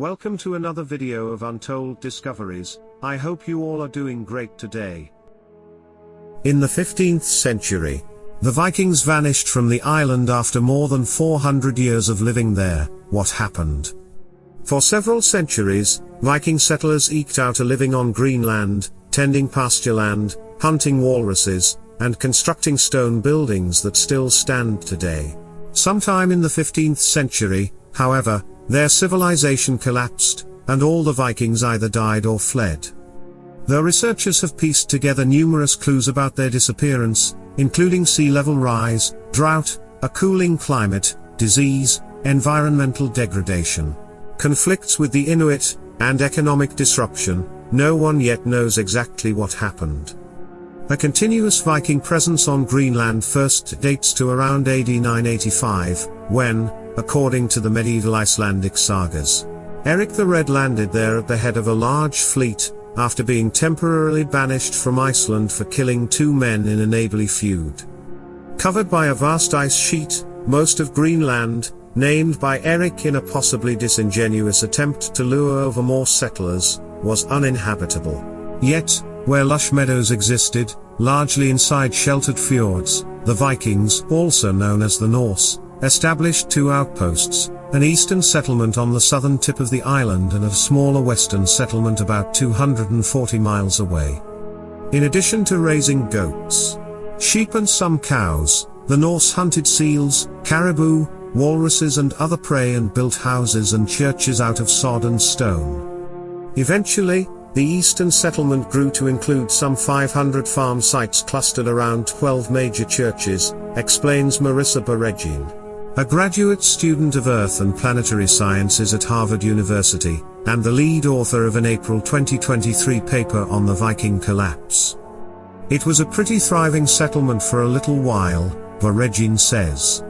Welcome to another video of Untold Discoveries. I hope you all are doing great today. In the 15th century, the Vikings vanished from the island after more than 400 years of living there. What happened? For several centuries, Viking settlers eked out a living on Greenland, tending pasture land, hunting walruses, and constructing stone buildings that still stand today. Sometime in the 15th century, however, their civilization collapsed, and all the Vikings either died or fled. Though researchers have pieced together numerous clues about their disappearance, including sea level rise, drought, a cooling climate, disease, environmental degradation, conflicts with the Inuit, and economic disruption, no one yet knows exactly what happened. A continuous Viking presence on Greenland first dates to around AD 985, when, according to the medieval Icelandic sagas, Eric the Red landed there at the head of a large fleet, after being temporarily banished from Iceland for killing two men in a neighborly feud. Covered by a vast ice sheet, most of Greenland, named by Eric in a possibly disingenuous attempt to lure over more settlers, was uninhabitable. Yet, where lush meadows existed, largely inside sheltered fjords, the Vikings, also known as the Norse, established two outposts, an eastern settlement on the southern tip of the island and a smaller western settlement about 240 miles away. In addition to raising goats, sheep and some cows, the Norse hunted seals, caribou, walruses and other prey and built houses and churches out of sod and stone. Eventually, the eastern settlement grew to include some 500 farm sites clustered around 12 major churches, explains Marissa Baregin, a graduate student of Earth and Planetary Sciences at Harvard University, and the lead author of an April 2023 paper on the Viking collapse. It was a pretty thriving settlement for a little while, Baregin says.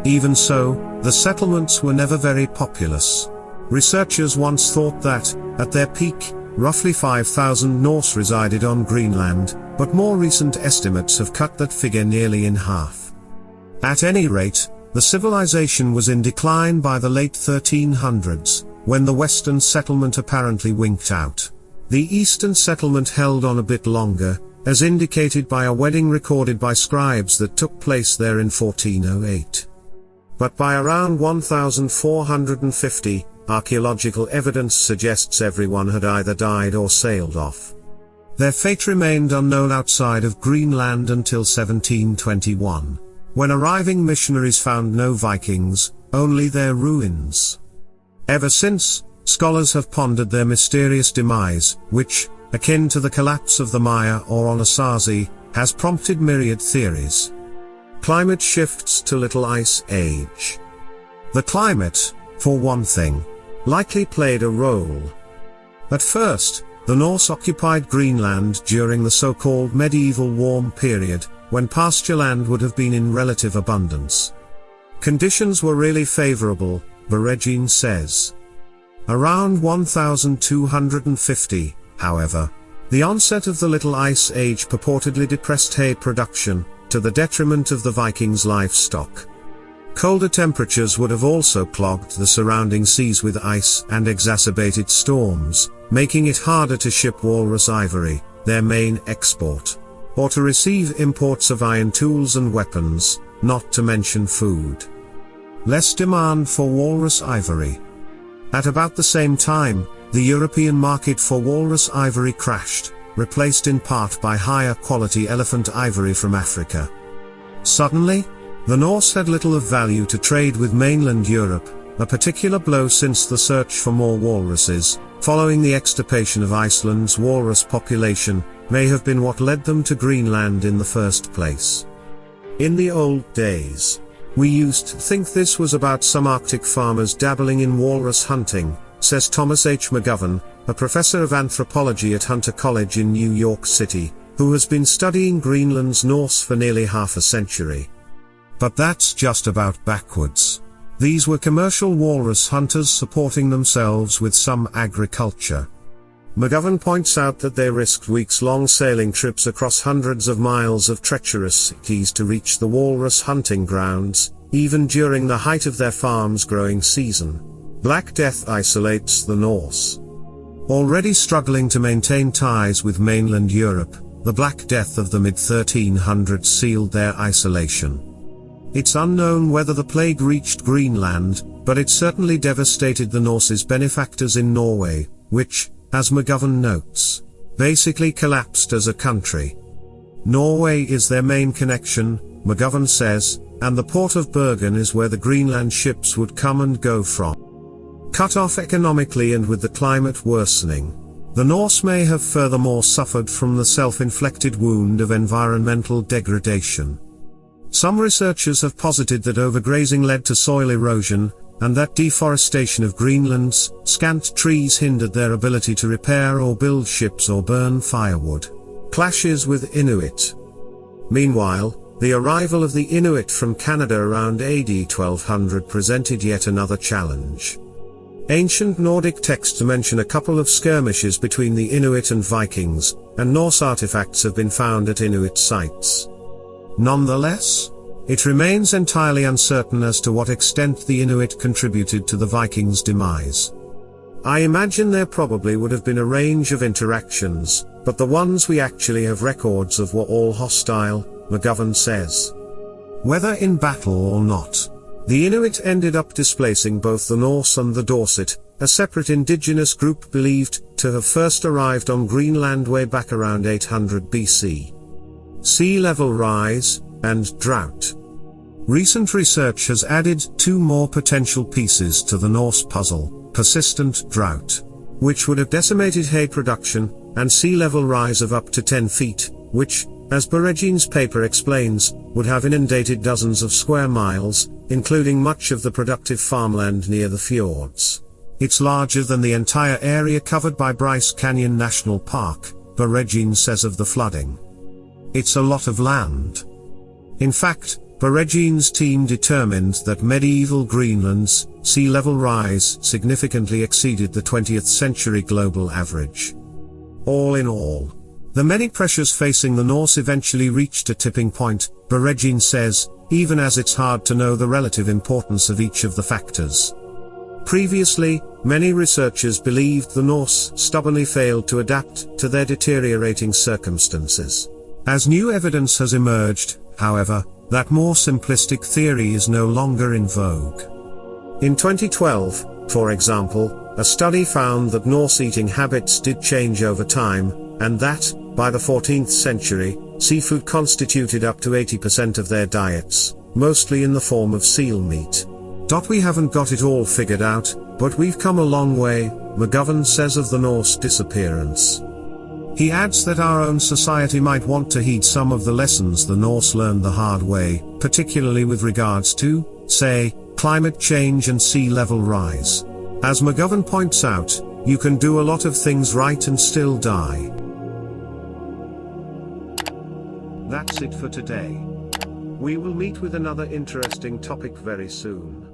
Even so, the settlements were never very populous. Researchers once thought that, at their peak, roughly 5,000 Norse resided on Greenland, but more recent estimates have cut that figure nearly in half. At any rate, the civilization was in decline by the late 1300s, when the western settlement apparently winked out. The eastern settlement held on a bit longer, as indicated by a wedding recorded by scribes that took place there in 1408. But by around 1450, archaeological evidence suggests everyone had either died or sailed off. Their fate remained unknown outside of Greenland until 1721. When arriving missionaries found no Vikings, only their ruins. Ever since, scholars have pondered their mysterious demise, which, akin to the collapse of the Maya or Anasazi, has prompted myriad theories. Climate shifts to Little Ice Age. The climate, for one thing, likely played a role. At first, the Norse occupied Greenland during the so-called medieval warm period, when pasture land would have been in relative abundance. Conditions were really favorable, Baregin says. Around 1250, however, the onset of the Little Ice Age purportedly depressed hay production, to the detriment of the Vikings' livestock. Colder temperatures would have also clogged the surrounding seas with ice and exacerbated storms, making it harder to ship walrus ivory, their main export, or to receive imports of iron tools and weapons, not to mention food. Less demand for walrus ivory. At about the same time, the European market for walrus ivory crashed, replaced in part by higher quality elephant ivory from Africa. Suddenly, the Norse had little of value to trade with mainland Europe, a particular blow since the search for more walruses, following the extirpation of Iceland's walrus population, may have been what led them to Greenland in the first place. In the old days, we used to think this was about some Arctic farmers dabbling in walrus hunting, says Thomas H. McGovern, a professor of anthropology at Hunter College in New York City, who has been studying Greenland's Norse for nearly half a century. But that's just about backwards. These were commercial walrus hunters supporting themselves with some agriculture. McGovern points out that they risked weeks-long sailing trips across hundreds of miles of treacherous seas to reach the walrus hunting grounds, even during the height of their farm's growing season. Black Death isolates the Norse. Already struggling to maintain ties with mainland Europe, the Black Death of the mid-1300s sealed their isolation. It's unknown whether the plague reached Greenland, but it certainly devastated the Norse's benefactors in Norway, which, as McGovern notes, basically collapsed as a country. Norway is their main connection, McGovern says, and the port of Bergen is where the Greenland ships would come and go from. Cut off economically and with the climate worsening, the Norse may have furthermore suffered from the self-inflicted wound of environmental degradation. Some researchers have posited that overgrazing led to soil erosion, and that deforestation of Greenland's scant trees hindered their ability to repair or build ships or burn firewood. Clashes with Inuit. Meanwhile, the arrival of the Inuit from Canada around AD 1200 presented yet another challenge. Ancient Nordic texts mention a couple of skirmishes between the Inuit and Vikings, and Norse artifacts have been found at Inuit sites. Nonetheless, it remains entirely uncertain as to what extent the Inuit contributed to the Vikings' demise. I imagine there probably would have been a range of interactions, but the ones we actually have records of were all hostile, McGovern says. Whether in battle or not, the Inuit ended up displacing both the Norse and the Dorset, a separate indigenous group believed to have first arrived on Greenland way back around 800 BC. Sea level rise, and drought. Recent research has added two more potential pieces to the Norse puzzle: persistent drought, which would have decimated hay production, and sea level rise of up to 10 feet, which, as Beregin's paper explains, would have inundated dozens of square miles, including much of the productive farmland near the fjords. It's larger than the entire area covered by Bryce Canyon National Park, Beregin says of the flooding. It's a lot of land. In fact, Beregin's team determined that medieval Greenland's sea level rise significantly exceeded the 20th century global average. All in all, the many pressures facing the Norse eventually reached a tipping point, Beregin says, even as it's hard to know the relative importance of each of the factors. Previously, many researchers believed the Norse stubbornly failed to adapt to their deteriorating circumstances. As new evidence has emerged, however, that more simplistic theory is no longer in vogue. In 2012, for example, a study found that Norse eating habits did change over time, and that, by the 14th century, seafood constituted up to 80% of their diets, mostly in the form of seal meat. We haven't got it all figured out, but we've come a long way, McGovern says of the Norse disappearance. He adds that our own society might want to heed some of the lessons the Norse learned the hard way, particularly with regards to, say, climate change and sea level rise. As McGovern points out, you can do a lot of things right and still die. That's it for today. We will meet with another interesting topic very soon.